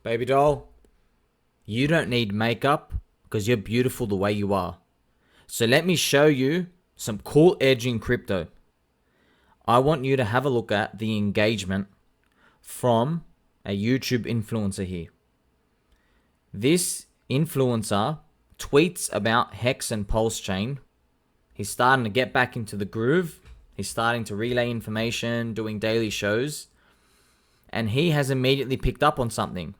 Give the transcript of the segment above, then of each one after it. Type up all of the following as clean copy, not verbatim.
Baby doll, you don't need makeup because you're beautiful the way you are. So let me show you some cool edge in crypto. I want you to have a look at the engagement from a YouTube influencer here. This influencer tweets about HEX and PulseChain. He's starting to get back into the groove. He's starting to relay information, doing daily shows. And he has immediately picked up on something.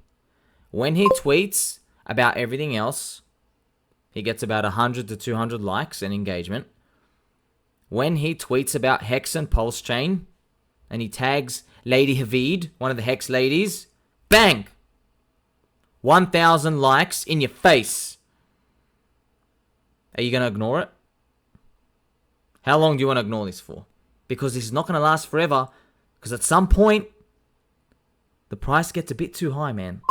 When he tweets about everything else, he gets about 100 to 200 likes and engagement. When he tweets about HEX and PulseChain, and he tags Lady Havid, one of the HEX ladies, bang! 1,000 likes in your face. Are you going to ignore it? How long do you want to ignore this for? Because this is not going to last forever. Because at some point, the price gets a bit too high, man.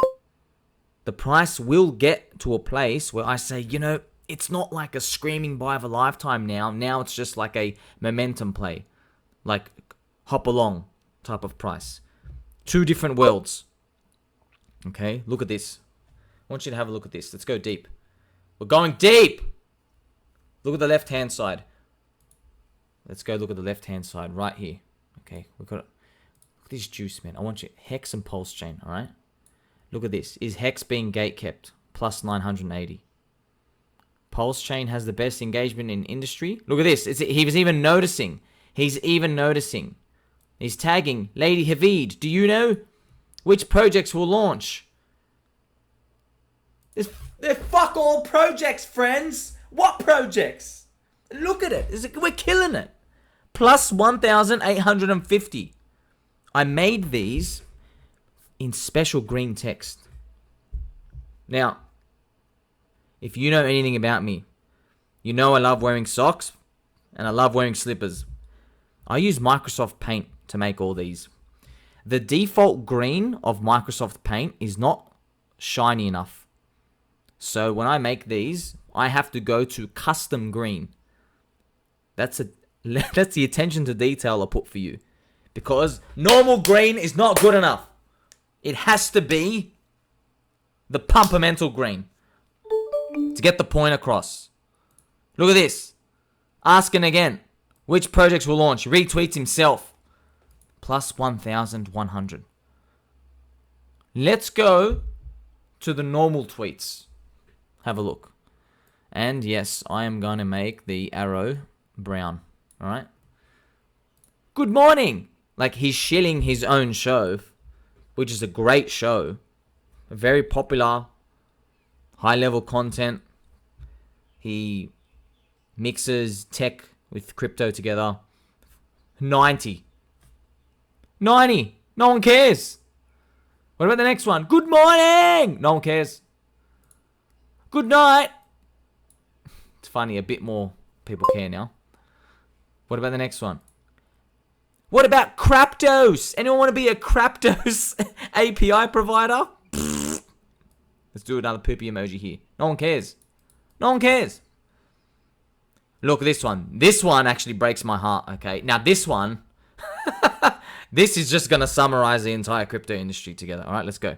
The price will get to a place where I say, you know, it's not like a screaming buy of a lifetime now. Now it's just like a momentum play. Like hop along type of price. Two different worlds. Okay, look at this. I want you to have a look at this. Let's go deep. We're going deep. Look at the left-hand side. Let's go look at the left-hand side right here. Okay, we've got... Look at this juice, man. I want you... HEX and PulseChain, all right? Look at this. Is HEX being gatekept? Plus 980. PulseChain has the best engagement in industry. Look at this. He was even noticing. He's even noticing. He's tagging Lady Havid. Do you know which projects will launch? They're fuck all projects, friends. What projects? Look at it. We're killing it. Plus 1,850. I made these in special green text. Now, if you know anything about me, you know I love wearing socks and I love wearing slippers. I use Microsoft Paint to make all these. The default green of Microsoft Paint is not shiny enough. So when I make these, I have to go to custom green. That's the attention to detail I put for you. Because normal green is not good enough. It has to be the pumpermental green to get the point across. Look at this. Asking again. Which projects will launch? Retweets himself. Plus 1,100. Let's go to the normal tweets. Have a look. And yes, I am going to make the arrow brown. Alright? Good morning! Like he's shilling his own show, which is a great show. Very popular. High level content. He mixes tech with crypto together. 90. No one cares. What about the next one? Good morning! No one cares. Good night. It's funny, a bit more people care now. What about the next one? What about Craptos? Anyone want to be a Craptos API provider? Let's do another poopy emoji here. No one cares. No one cares. Look, this one. This one actually breaks my heart, okay? Now, this one... this is just going to summarize the entire crypto industry together. All right, let's go.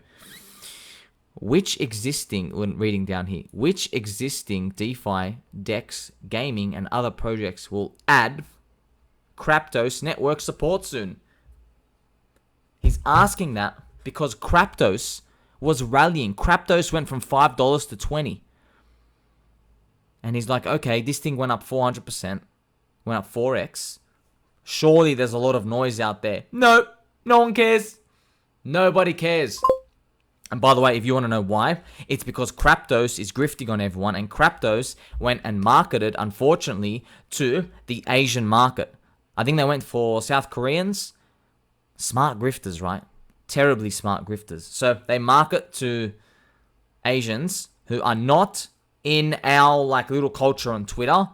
Which existing... When reading down here. Which existing DeFi, DEX, gaming, and other projects will add Craptos network support soon? He's asking that because Craptos was rallying. Craptos went from $5 to 20. And he's like, okay, this thing went up 400%. Went up 4x. Surely there's a lot of noise out there. Nope. No one cares. Nobody cares. And by the way, if you want to know why, it's because Craptos is grifting on everyone. And Craptos went and marketed, unfortunately, to the Asian market. I think they went for South Koreans. Smart grifters, right? Terribly smart grifters. So they market to Asians who are not in our like little culture on Twitter.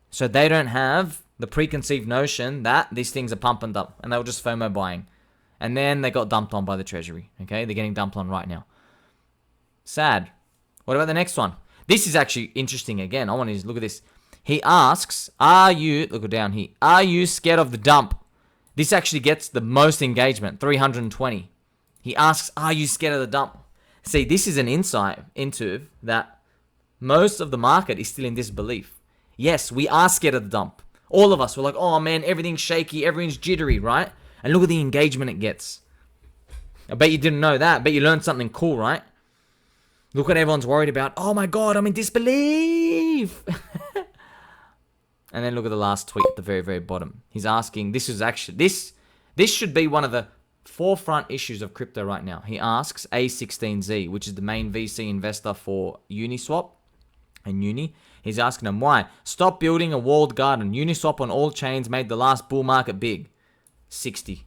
So they don't have the preconceived notion that these things are pump and dump. And they were just FOMO buying. And then they got dumped on by the treasury. Okay, they're getting dumped on right now. Sad. What about the next one? This is actually interesting again. I want to look at this. He asks, look down here, are you scared of the dump? This actually gets the most engagement, 320. He asks, are you scared of the dump? See, this is an insight into that most of the market is still in disbelief. Yes, we are scared of the dump. All of us, we're like, oh man, everything's shaky, everything's jittery, right? And look at the engagement it gets. I bet you didn't know that. I bet you learned something cool, right? Look what everyone's worried about. Oh my God, I'm in disbelief. And then look at the last tweet at the very, very bottom. He's asking, this should be one of the forefront issues of crypto right now. He asks A16Z, which is the main VC investor for Uniswap and Uni. He's asking him why. Stop building a walled garden. Uniswap on all chains made the last bull market big. 60.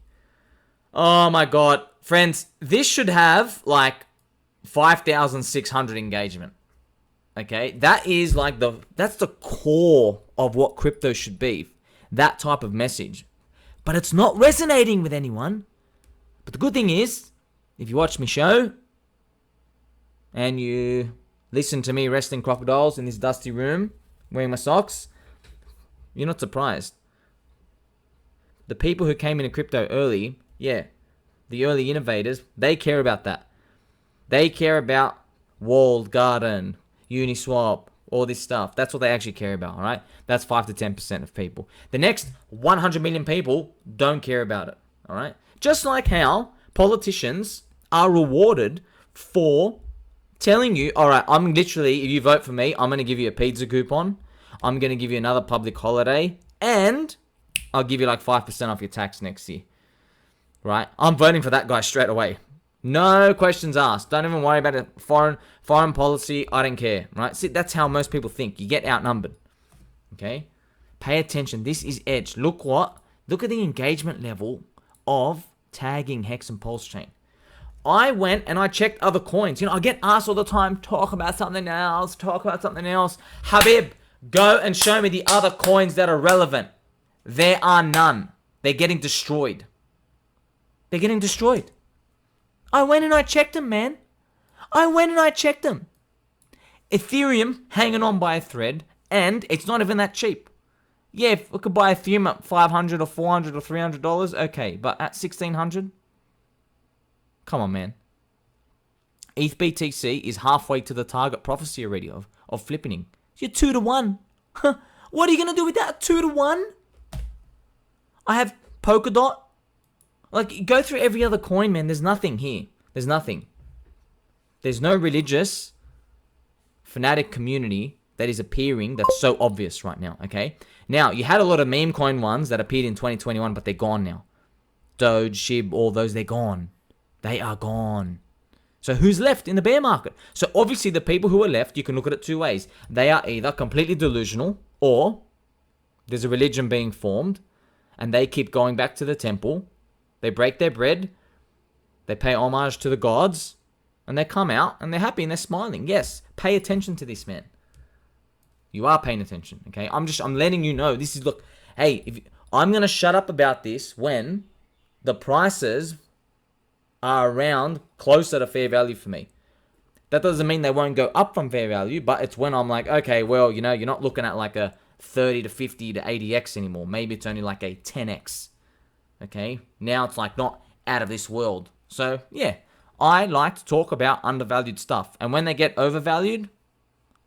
Oh my God. Friends, this should have like 5,600 engagement. Okay? That is like that's the core of what crypto should be. That type of message. But it's not resonating with anyone. But the good thing is, if you watch my show and you listen to me wrestling crocodiles in this dusty room, wearing my socks, you're not surprised. The people who came into crypto early, yeah, the early innovators, they care about that. They care about walled garden, Uniswap, all this stuff. That's what they actually care about, all right? That's 5 to 10% of people. The next 100 million people don't care about it, all right? Just like how politicians are rewarded for telling you, all right, I'm literally, if you vote for me, I'm going to give you a pizza coupon. I'm going to give you another public holiday. And I'll give you like 5% off your tax next year. Right? I'm voting for that guy straight away. No questions asked. Don't even worry about it. Foreign policy. I don't care. Right? See, that's how most people think. You get outnumbered. Okay? Pay attention. This is Edge. Look at the engagement level of tagging Hex and PulseChain. I went and I checked other coins. I get asked all the time, talk about something else. Habib, go and show me the other coins that are relevant. There are none. They're getting destroyed. I went and I checked them, man. Ethereum hanging on by a thread, and it's not even that cheap. Yeah, if we could buy Ethereum at $500 or $400 or $300, okay, but at $1,600, come on, man. ETH BTC is halfway to the target prophecy already of flipping. You're 2 to 1. What are you gonna do with that? 2 to 1? I have Polkadot. Like, go through every other coin, man. There's nothing here. There's nothing. There's no religious fanatic community that is appearing that's so obvious right now, okay? Now, you had a lot of meme coin ones that appeared in 2021, but they're gone now. Doge, SHIB, all those, they're gone. They are gone. So who's left in the bear market? So obviously the people who are left, you can look at it two ways. They are either completely delusional, or there's a religion being formed, and they keep going back to the temple. They break their bread. They pay homage to the gods. And they come out and they're happy and they're smiling. Yes, pay attention to this, man. You are paying attention, okay? I'm letting you know. This is, look, hey, I'm going to shut up about this when the prices are around closer to fair value for me. That doesn't mean they won't go up from fair value, but it's when I'm like, okay, well, you're not looking at like a 30 to 50 to 80x anymore. Maybe it's only like a 10x. Okay, now it's like not out of this world. So yeah, I like to talk about undervalued stuff, and when they get overvalued,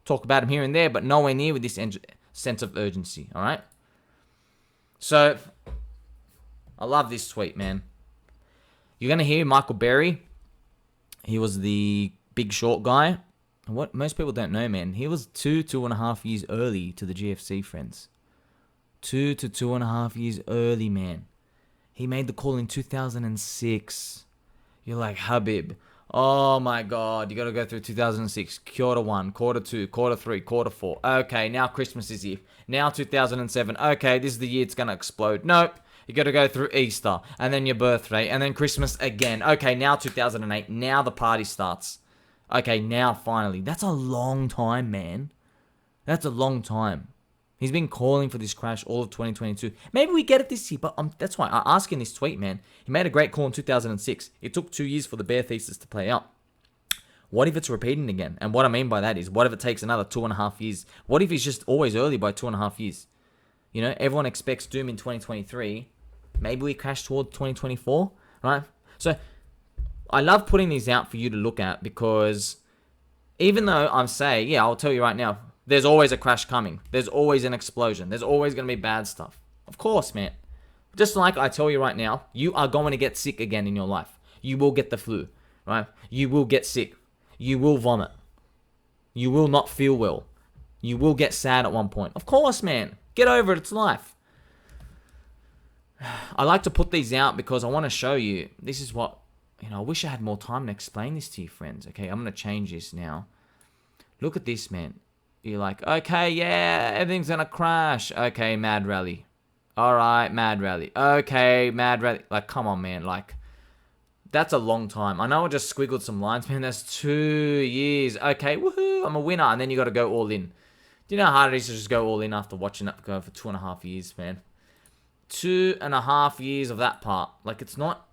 talk about them here and there, but nowhere near with this sense of urgency. All right. So I love this tweet, man. You're gonna hear Michael Burry. He was the Big Short guy. What most people don't know, man, he was 2.5 years early to the GFC, friends. 2 to 2.5 years early, man. He made the call in 2006. You're like, Habib, oh my God, you got to go through 2006, quarter 1, quarter 2, quarter 3, quarter 4. Okay, now Christmas is here. Now 2007. Okay, this is the year it's going to explode. Nope. You got to go through Easter, and then your birthday, and then Christmas again. Okay, now 2008. Now the party starts. Okay, now finally. That's a long time, man. That's a long time. He's been calling for this crash all of 2022. Maybe we get it this year, but that's why I ask in this tweet, man. He made a great call in 2006. It took 2 years for the bear thesis to play out. What if it's repeating again? And what I mean by that is, what if it takes another 2.5 years? What if he's just always early by 2.5 years? Everyone expects doom in 2023. Maybe we crash toward 2024, right? So I love putting these out for you to look at, because even though I'm saying, yeah, I'll tell you right now, there's always a crash coming. There's always an explosion. There's always going to be bad stuff. Of course, man. Just like I tell you right now, you are going to get sick again in your life. You will get the flu, right? You will get sick. You will vomit. You will not feel well. You will get sad at one point. Of course, man. Get over it. It's life. I like to put these out because I want to show you, this is what, I wish I had more time to explain this to you, friends. Okay, I'm going to change this now. Look at this, man. You're like, okay, yeah, everything's going to crash. Okay, mad rally. All right, mad rally. Okay, mad rally. Like, come on, man. Like, that's a long time. I know I just squiggled some lines, man. That's 2 years. Okay, woohoo, I'm a winner. And then you got to go all in. Do you know how hard it is to just go all in after watching that go for 2.5 years, man? 2.5 years of that part. Like, it's not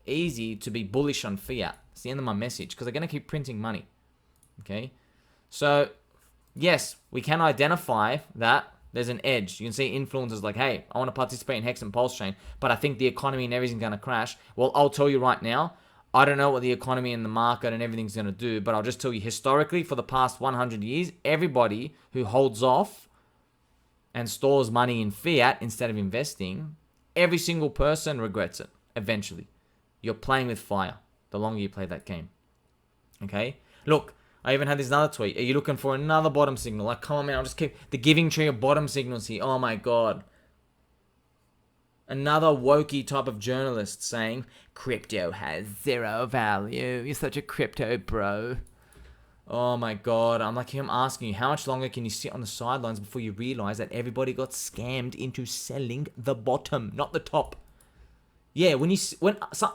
easy to be bullish on fiat. It's the end of my message, because they're going to keep printing money. Okay? So, yes, we can identify that there's an edge. You can see influencers like, hey, I want to participate in HEX and PulseChain, but I think the economy and everything's going to crash. Well, I'll tell you right now, I don't know what the economy and the market and everything's going to do, but I'll just tell you, historically, for the past 100 years, everybody who holds off and stores money in fiat instead of investing, every single person regrets it eventually. You're playing with fire the longer you play that game. Okay? Look, I even had this another tweet. Are you looking for another bottom signal? Like, come on, man. I'll just keep the giving tree of bottom signals here. Oh, my God. Another wokey type of journalist saying, crypto has zero value. You're such a crypto bro. Oh, my God. I'm asking you, how much longer can you sit on the sidelines before you realize that everybody got scammed into selling the bottom, not the top? Yeah,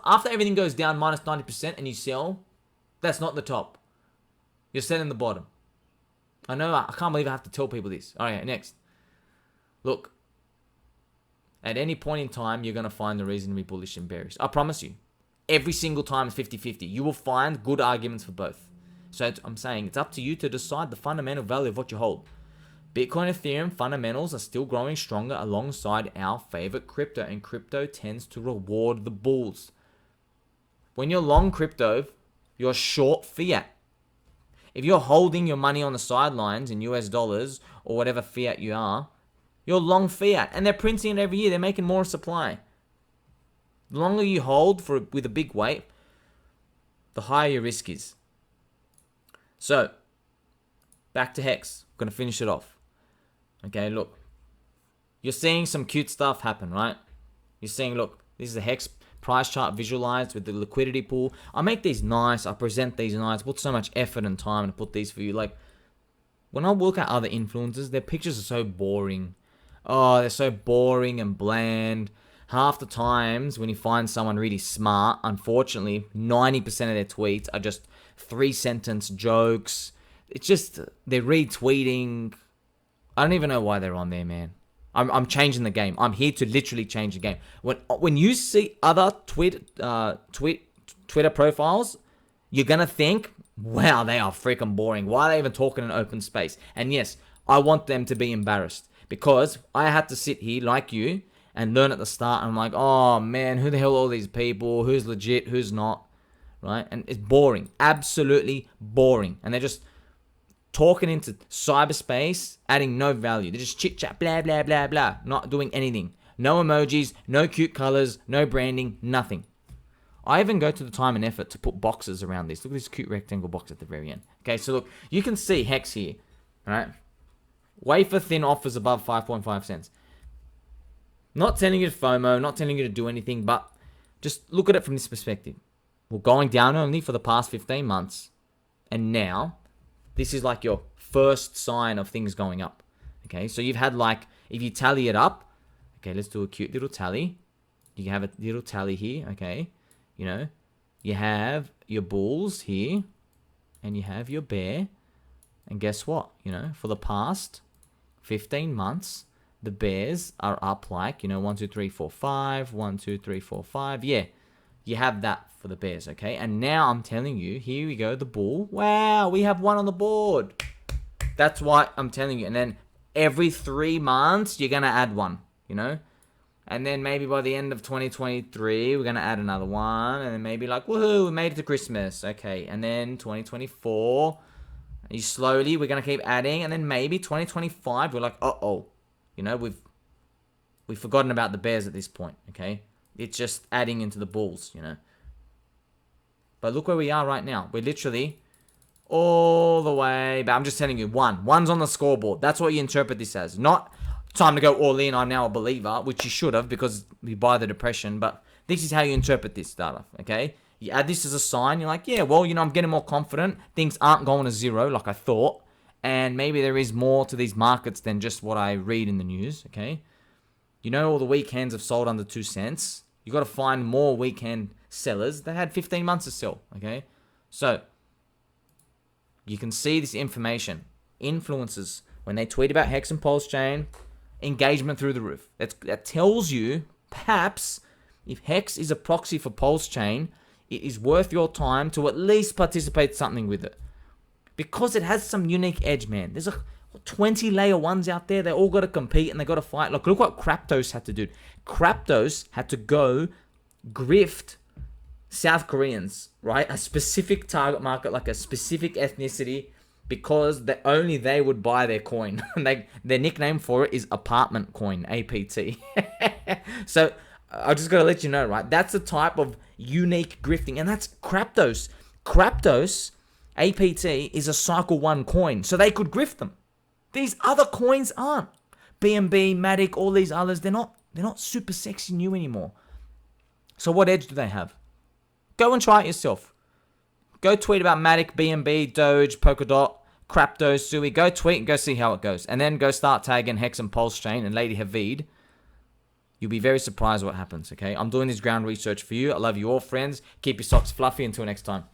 after everything goes down minus 90% and you sell, that's not the top. You're selling the bottom. I know, I can't believe I have to tell people this. All right, next. Look, at any point in time, you're going to find the reason to be bullish and bearish. I promise you. Every single time is 50-50. You will find good arguments for both. So I'm saying it's up to you to decide the fundamental value of what you hold. Bitcoin, Ethereum fundamentals are still growing stronger alongside our favorite crypto, and crypto tends to reward the bulls. When you're long crypto, you're short fiat. If you're holding your money on the sidelines in US dollars or whatever fiat you are, you're long fiat, and they're printing it every year. They're making more supply. The longer you hold with a big weight, the higher your risk is. So, back to HEX. I'm going to finish it off. Okay, look. You're seeing some cute stuff happen, right? You're seeing, look, this is a HEX price chart visualized with the liquidity pool. I make these nice. I present these nice. Put so much effort and time to put these for you. Like, when I look at other influencers, their pictures are so boring. Oh, they're so boring and bland. Half the times when you find someone really smart, unfortunately, 90% of their tweets are just 3-sentence jokes. It's just, they're retweeting. I don't even know why they're on there, man. I'm changing the game. I'm here to literally change the game. When you see other Twitter profiles, you're going to think, wow, they are freaking boring. Why are they even talking in open space? And yes, I want them to be embarrassed, because I had to sit here like you and learn at the start. And I'm like, oh man, who the hell are all these people? Who's legit? Who's not? Right? And it's boring. Absolutely boring. And they're just talking into cyberspace, adding no value. They just chit chat, blah, blah, blah, blah. Not doing anything. No emojis, no cute colors, no branding, nothing. I even go to the time and effort to put boxes around this. Look at this cute rectangle box at the very end. Okay, so look, you can see HEX here. All right? Wafer thin offers above 5.5 cents. Not telling you to FOMO, not telling you to do anything, but just look at it from this perspective. We're going down only for the past 15 months. And now, this is like your first sign of things going up. Okay, so you've had like, if you tally it up, okay, let's do a cute little tally. You have a little tally here, okay. You know, you have your bulls here, and you have your bear. And guess what? You know, for the past 15 months, the bears are up like, you know, 1, 2, 3, 4, 5, 1, 2, 3, 4, 5. Yeah, you have that for the bears, okay? And now I'm telling you, here we go, the bull. Wow, we have one on the board. That's why I'm telling you. And then every 3 months, you're going to add one, you know? And then maybe by the end of 2023, we're going to add another one. And then maybe like, woohoo, we made it to Christmas. Okay. And then 2024, we're going to keep adding. And then maybe 2025, we're like, uh-oh. You know, we've forgotten about the Bears at this point. Okay. It's just adding into the Bulls, you know. But look where we are right now. We're literally all the way. But I'm just telling you, one's on the scoreboard. That's what you interpret this as. Not time to go all in, I'm now a believer, which you should have because we buy the depression. But this is how you interpret this data, okay? You add this as a sign. You're like, yeah, well, you know, I'm getting more confident. Things aren't going to zero like I thought. And maybe there is more to these markets than just what I read in the news, okay? You know, all the weekends have sold under 2 cents. You got to find more weekend sellers that had 15 months to sell, okay? So you can see this information. Influencers, when they tweet about HEX and PulseChain, engagement through the roof. That tells you, perhaps, if HEX is a proxy for PulseChain, it is worth your time to at least participate something with it. Because it has some unique edge, man. There's 20 layer ones out there. They all got to compete and they got to fight. Look what Kraptos had to do. Kraptos had to go grift South Koreans, right? A specific target market, like a specific ethnicity, because only they would buy their coin. Their nickname for it is apartment coin, APT. So I just got to let you know, right? That's the type of unique grifting, and that's Kraptos. Kraptos, APT, is a cycle 1 coin, so they could grift them. These other coins aren't. BNB, Matic, all these others, they're not super sexy new anymore. So what edge do they have? Go and try it yourself. Go tweet about Matic, BNB, Doge, Polkadot, Kraptos, Sui. Go tweet and go see how it goes. And then go start tagging HEX and PulseChain and Lady Havid. You'll be very surprised what happens, okay? I'm doing this ground research for you. I love you all, friends. Keep your socks fluffy. Until next time.